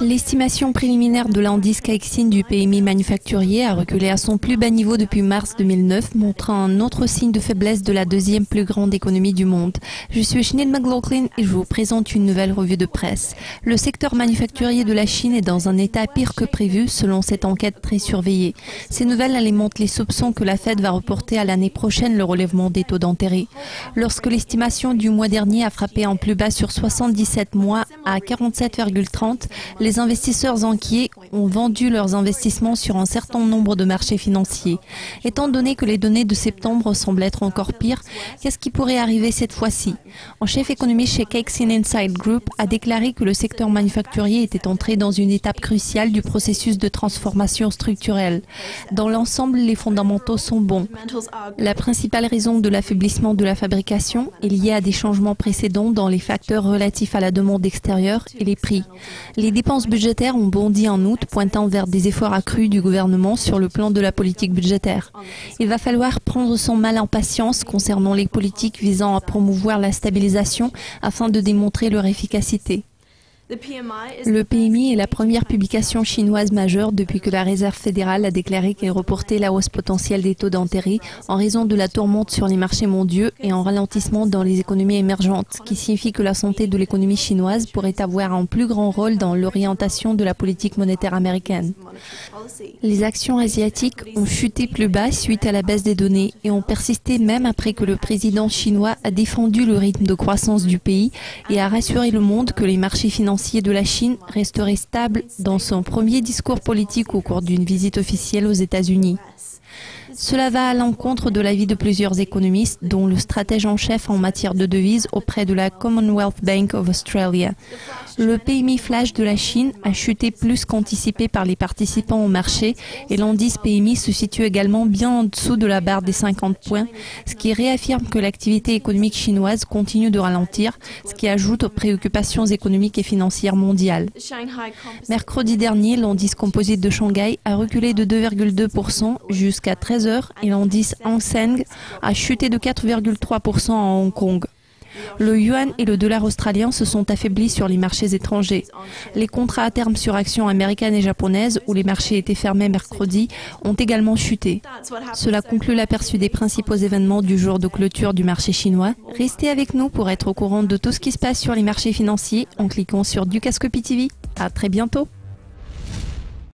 L'estimation préliminaire de l'indice Caixin du PMI manufacturier a reculé à son plus bas niveau depuis mars 2009, montrant un autre signe de faiblesse de la deuxième plus grande économie du monde. Je suis Sinead McLaughlin et je vous présente une nouvelle revue de presse. Le secteur manufacturier de la Chine est dans un état pire que prévu, selon cette enquête très surveillée. Ces nouvelles alimentent les soupçons que la Fed va reporter à l'année prochaine le relèvement des taux d'intérêt. Lorsque l'estimation du mois dernier a frappé en plus bas sur 77 mois à 47,30, les investisseurs inquiets ont vendu leurs investissements sur un certain nombre de marchés financiers. Étant donné que les données de septembre semblent être encore pires, qu'est-ce qui pourrait arriver cette fois-ci? Un chef économiste chez Caixin Insight Group a déclaré que le secteur manufacturier était entré dans une étape cruciale du processus de transformation structurelle. Dans l'ensemble, les fondamentaux sont bons. La principale raison de l'affaiblissement de la fabrication est liée à des changements précédents dans les facteurs relatifs à la demande extérieure et les prix. Les dépenses budgétaires ont bondi en août, pointant vers des efforts accrus du gouvernement sur le plan de la politique budgétaire. Il va falloir prendre son mal en patience concernant les politiques visant à promouvoir la stabilisation afin de démontrer leur efficacité. Le PMI est la première publication chinoise majeure depuis que la Réserve fédérale a déclaré qu'elle reportait la hausse potentielle des taux d'intérêt en raison de la tourmente sur les marchés mondiaux et en ralentissement dans les économies émergentes, ce qui signifie que la santé de l'économie chinoise pourrait avoir un plus grand rôle dans l'orientation de la politique monétaire américaine. Les actions asiatiques ont chuté plus bas suite à la baisse des données et ont persisté même après que le président chinois a défendu le rythme de croissance du pays et a rassuré le monde que les marchés financiers de la Chine resterait stable dans son premier discours politique au cours d'une visite officielle aux États-Unis. Cela va à l'encontre de l'avis de plusieurs économistes, dont le stratège en chef en matière de devises auprès de la Commonwealth Bank of Australia. Le PMI flash de la Chine a chuté plus qu'anticipé par les participants au marché et l'indice PMI se situe également bien en dessous de la barre des 50 points, ce qui réaffirme que l'activité économique chinoise continue de ralentir, ce qui ajoute aux préoccupations économiques et financières mondiales. Mercredi dernier, l'indice composite de Shanghai a reculé de 2,2% jusqu'à 13 heures et l'indice Hang Seng a chuté de 4,3% à Hong Kong. Le yuan et le dollar australien se sont affaiblis sur les marchés étrangers. Les contrats à terme sur actions américaines et japonaises, où les marchés étaient fermés mercredi, ont également chuté. Cela conclut l'aperçu des principaux événements du jour de clôture du marché chinois. Restez avec nous pour être au courant de tout ce qui se passe sur les marchés financiers en cliquant sur Dukascopy TV. À très bientôt.